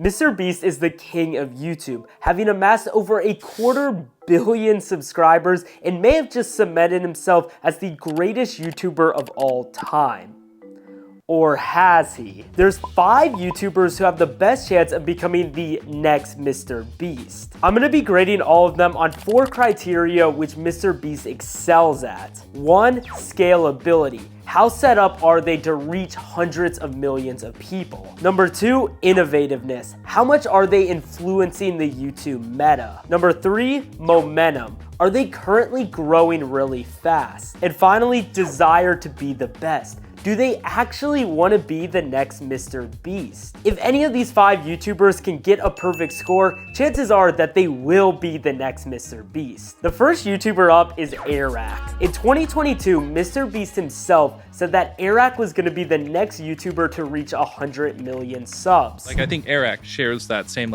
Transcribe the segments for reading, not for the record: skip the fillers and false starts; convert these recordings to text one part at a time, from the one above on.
MrBeast is the king of YouTube, having amassed over 250 million subscribers and may have just cemented himself as the greatest YouTuber of all time. Or has he? There's 5 YouTubers who have the best chance of becoming the next MrBeast. I'm gonna be grading all of them on 4 criteria which MrBeast excels at. 1. Scalability. How set up are they to reach hundreds of millions of people? Number 2, innovativeness. How much are they influencing the YouTube meta? Number 3, momentum. Are they currently growing really fast? And finally, desire to be the best. Do they actually want to be the next MrBeast? If any of these 5 YouTubers can get a perfect score, chances are that they will be the next MrBeast. The first YouTuber up is Eric. In 2022, MrBeast himself said that Eric was going to be the next YouTuber to reach 100 million subs. I think Eric shares that same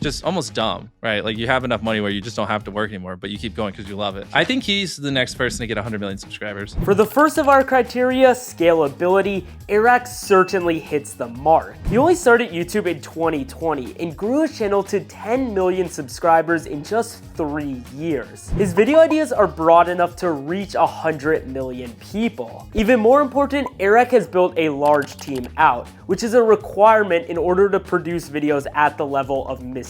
just almost dumb, right? You have enough money where you just don't have to work anymore, but you keep going because you love it. I think he's the next person to get 100 million subscribers. For the first of our criteria, scalability, Eric certainly hits the mark. He only started YouTube in 2020 and grew his channel to 10 million subscribers in just 3 years. His video ideas are broad enough to reach 100 million people. Even more important, Eric has built a large team out, which is a requirement in order to produce videos at the level of MrBeast.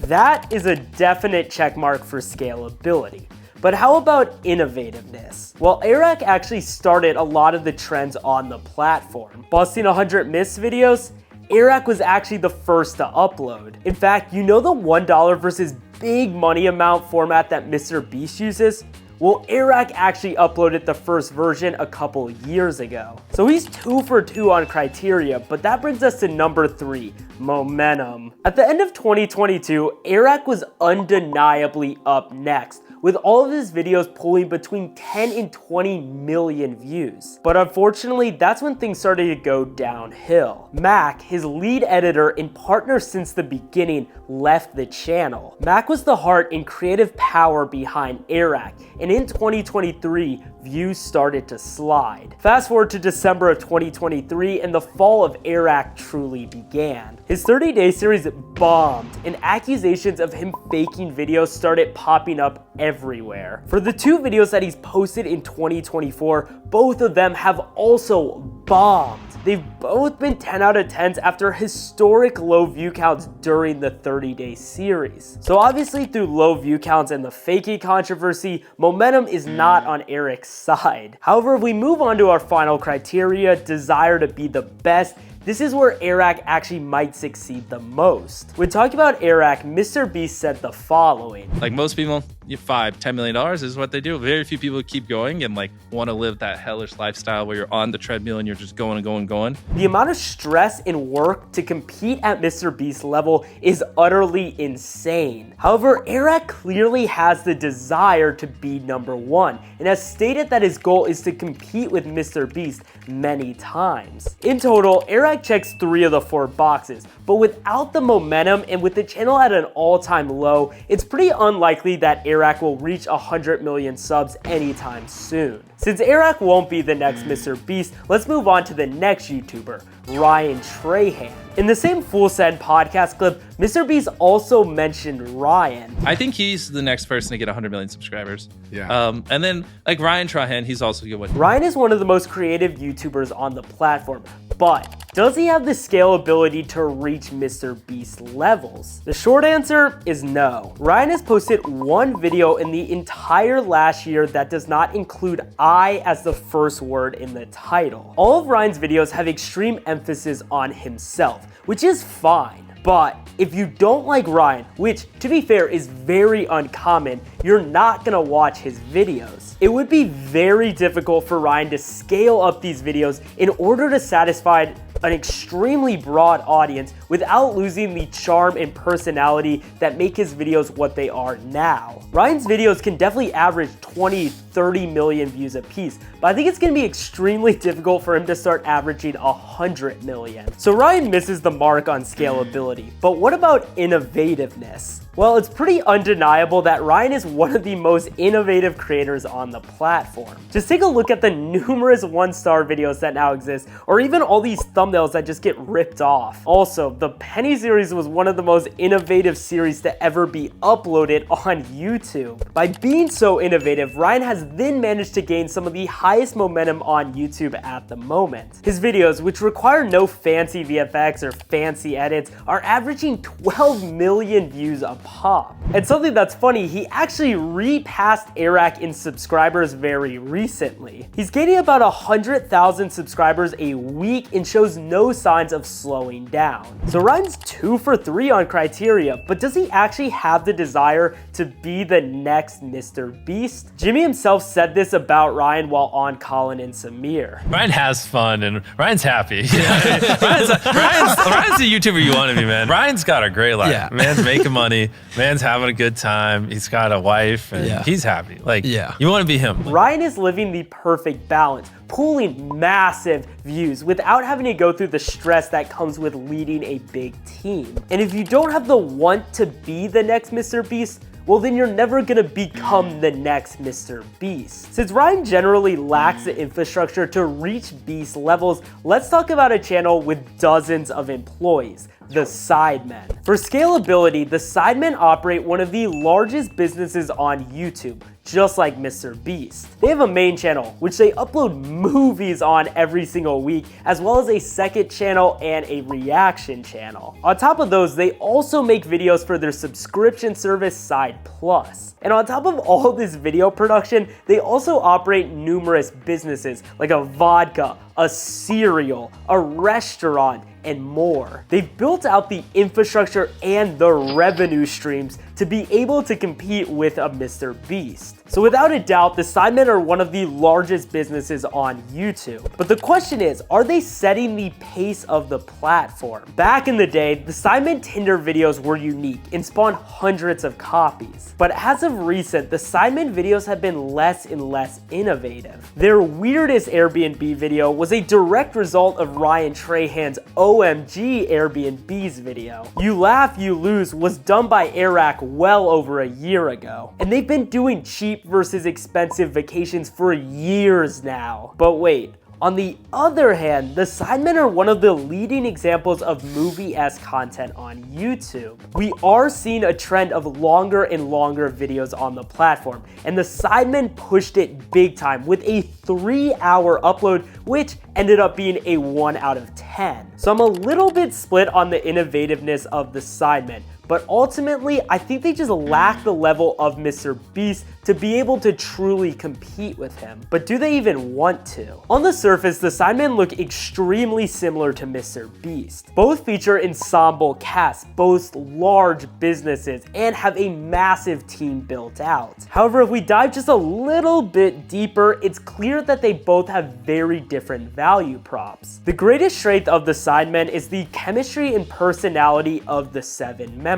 That is a definite checkmark for scalability. But how about innovativeness? Well, Eric actually started a lot of the trends on the platform. Busting 100 myths videos? Eric was actually the first to upload. In fact, you know the $1 versus big money amount format that MrBeast uses? Well, Eric actually uploaded the first version a couple years ago. So he's 2 for 2 on criteria, but that brings us to number 3, momentum. At the end of 2022, Eric was undeniably up next, with all of his videos pulling between 10 and 20 million views. But unfortunately, that's when things started to go downhill. Mac, his lead editor and partner since the beginning, left the channel. Mac was the heart and creative power behind Eric, and in 2023, views started to slide. Fast forward to December of 2023 and the fall of Eric truly began. His 30-day series bombed and accusations of him faking videos started popping up everywhere. For the 2 videos that he's posted in 2024, both of them have also bombed. They've both been 10 out of 10s after historic low view counts during the 30-day series. So obviously through low view counts and the faking controversy, momentum is not on Eric's side. However, if we move on to our final criteria, desire to be the best, this is where Eric actually might succeed the most. When talking about Eric, MrBeast said the following. Most people, $5-10 million is what they do. Very few people keep going and want to live that hellish lifestyle where you're on the treadmill and you're just going and going and going. The amount of stress and work to compete at MrBeast level is utterly insane. However, Eric clearly has the desire to be number 1 and has stated that his goal is to compete with MrBeast many times. In total, Eric checks 3 of the 4 boxes, but without the momentum and with the channel at an all-time low, it's pretty unlikely that Eric will reach 100 million subs anytime soon. Since Eric won't be the next MrBeast, let's move on to the next YouTuber, Ryan Trahan. In the same Full Send podcast clip, MrBeast also mentioned Ryan. I think he's the next person to get 100 million subscribers. Yeah. And then Ryan Trahan, he's also a good one. Ryan is one of the most creative YouTubers on the platform, but does he have the scalability to reach MrBeast levels? The short answer is no. Ryan has posted 1 video in the entire last year that does not include I as the first word in the title. All of Ryan's videos have extreme emphasis on himself, which is fine. But if you don't like Ryan, which to be fair is very uncommon, you're not gonna watch his videos. It would be very difficult for Ryan to scale up these videos in order to satisfy an extremely broad audience without losing the charm and personality that make his videos what they are now. Ryan's videos can definitely average 20, 30 million views apiece, but I think it's going to be extremely difficult for him to start averaging 100 million. So Ryan misses the mark on scalability, but what about innovativeness? Well, it's pretty undeniable that Ryan is one of the most innovative creators on the platform. Just take a look at the numerous one-star videos that now exist, or even all these thumbnails that just get ripped off. Also, the Penny series was one of the most innovative series to ever be uploaded on YouTube. By being so innovative, Ryan has then managed to gain some of the highest momentum on YouTube at the moment. His videos, which require no fancy VFX or fancy edits, are averaging 12 million views a pop. And something that's funny, he actually repassed Eric in subscribers very recently. He's gaining about 100,000 subscribers a week and shows no signs of slowing down. So Ryan's 2 for 3 on criteria, but does he actually have the desire to be the next MrBeast? Jimmy himself said this about Ryan while on Colin and Samir. Ryan has fun and Ryan's happy. Ryan's the YouTuber you want to be, man. Ryan's got a great life. Yeah. Man's making money. Man's having a good time. He's got a wife and he's happy. Like, you want to be him. Ryan is living the perfect balance, pulling massive views without having to go through the stress that comes with leading a big team. And if you don't have the want to be the next MrBeast, well then you're never gonna become the next MrBeast. Since Ryan generally lacks the infrastructure to reach beast levels, let's talk about a channel with dozens of employees, the Sidemen. For scalability, the Sidemen operate one of the largest businesses on YouTube, just like MrBeast. They have a main channel, which they upload movies on every single week, as well as a second channel and a reaction channel. On top of those, they also make videos for their subscription service Side Plus. And on top of all this video production, they also operate numerous businesses like a vodka, a cereal, a restaurant, and more. They've built out the infrastructure and the revenue streams to be able to compete with a MrBeast. So without a doubt, the Sidemen are one of the largest businesses on YouTube. But the question is, are they setting the pace of the platform? Back in the day, the Sidemen Tinder videos were unique and spawned hundreds of copies. But as of recent, the Sidemen videos have been less and less innovative. Their weirdest Airbnb video was a direct result of Ryan Trahan's OMG Airbnbs video. You Laugh, You Lose was done by Eric well over a year ago. And they've been doing cheap versus expensive vacations for years now. But wait, on the other hand, the Sidemen are one of the leading examples of movie-esque content on YouTube. We are seeing a trend of longer and longer videos on the platform, and the Sidemen pushed it big time with a 3-hour upload, which ended up being a 1 out of 10. So I'm a little bit split on the innovativeness of the Sidemen, but ultimately, I think they just lack the level of MrBeast to be able to truly compete with him. But do they even want to? On the surface, the Sidemen look extremely similar to MrBeast. Both feature ensemble casts, boast large businesses, and have a massive team built out. However, if we dive just a little bit deeper, it's clear that they both have very different value props. The greatest strength of the Sidemen is the chemistry and personality of the 7 members.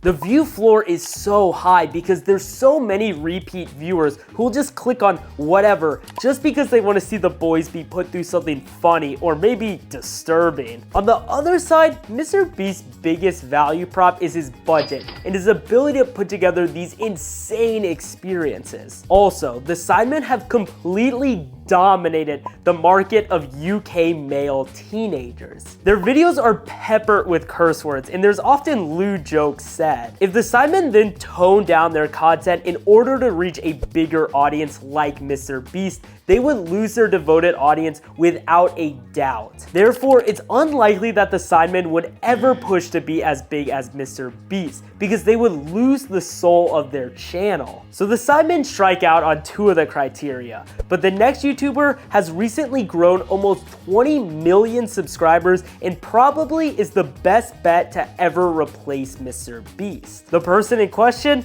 The view floor is so high because there's so many repeat viewers who will just click on whatever just because they want to see the boys be put through something funny or maybe disturbing. On the other side, MrBeast's biggest value prop is his budget and his ability to put together these insane experiences. Also, the Sidemen have completely dominated the market of UK male teenagers. Their videos are peppered with curse words and there's often lewd jokes said. If the Sidemen then tone down their content in order to reach a bigger audience like MrBeast, they would lose their devoted audience without a doubt. Therefore, it's unlikely that the Sidemen would ever push to be as big as MrBeast because they would lose the soul of their channel. So the Sidemen strike out on 2 of the criteria, but the next YouTuber has recently grown almost 20 million subscribers and probably is the best bet to ever replace MrBeast. The person in question?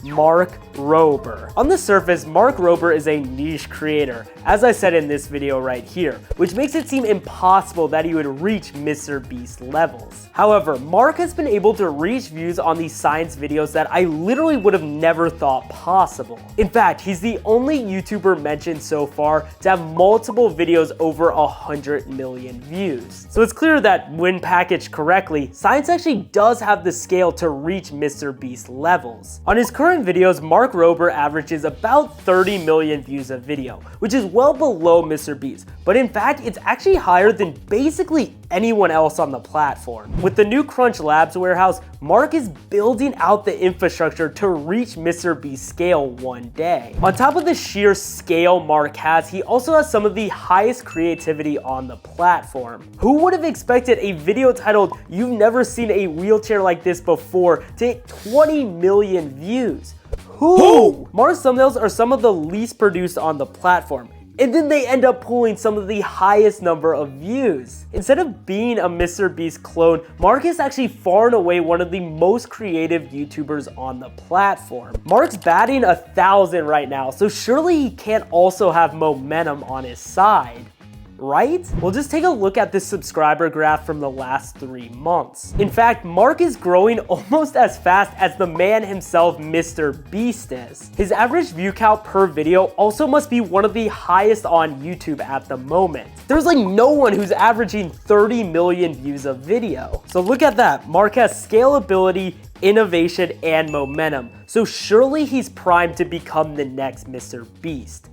Mark Rober. On the surface, Mark Rober is a niche creator, as I said in this video right here, which makes it seem impossible that he would reach MrBeast levels. However, Mark has been able to reach views on these science videos that I literally would have never thought possible. In fact, he's the only YouTuber mentioned so far to have multiple videos over 100 million views. So it's clear that when packaged correctly, science actually does have the scale to reach MrBeast levels. On his current videos, Mark Rober averages about 30 million views a video, which is well below MrBeast, but in fact, it's actually higher than basically anyone else on the platform. With the new Crunch Labs warehouse, Mark is building out the infrastructure to reach MrBeast scale one day. On top of the sheer scale Mark has, he also has some of the highest creativity on the platform. Who would have expected a video titled "You've Never Seen a Wheelchair Like This Before" to hit 20 million views? Who? Mark's thumbnails are some of the least produced on the platform, and then they end up pulling some of the highest number of views. Instead of being a MrBeast clone, Mark is actually far and away one of the most creative YouTubers on the platform. Mark's batting 1,000 right now, so surely he can't also have momentum on his side, right? Well, just take a look at this subscriber graph from the last 3 months. In fact, Mark is growing almost as fast as the man himself, MrBeast is. His average view count per video also must be one of the highest on YouTube at the moment. There's like no one who's averaging 30 million views a video. So look at that. Mark has scalability, innovation, and momentum. So surely he's primed to become the next MrBeast.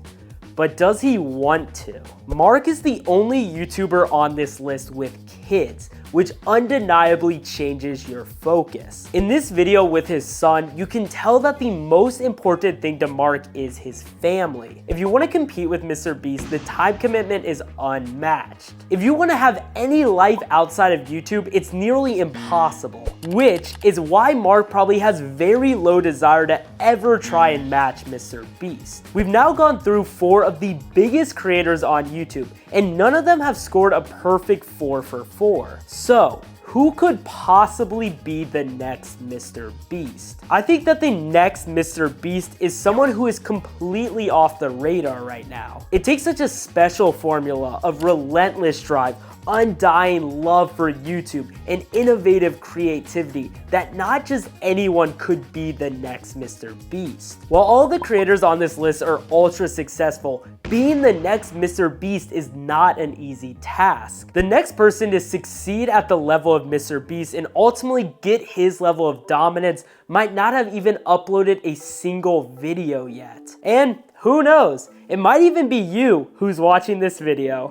But does he want to? Mark is the only YouTuber on this list with kids, which undeniably changes your focus. In this video with his son, you can tell that the most important thing to Mark is his family. If you want to compete with MrBeast, the time commitment is unmatched. If you want to have any life outside of YouTube, it's nearly impossible, which is why Mark probably has very low desire to ever try and match MrBeast. We've now gone through 4 of the biggest creators on YouTube, and none of them have scored a perfect 4 for 4. So, who could possibly be the next MrBeast? I think that the next MrBeast is someone who is completely off the radar right now. It takes such a special formula of relentless drive, undying love for YouTube, and innovative creativity that not just anyone could be the next MrBeast. While all the creators on this list are ultra successful, being the next MrBeast is not an easy task. The next person to succeed at the level of MrBeast and ultimately get his level of dominance might not have even uploaded a single video yet. And who knows, it might even be you who's watching this video.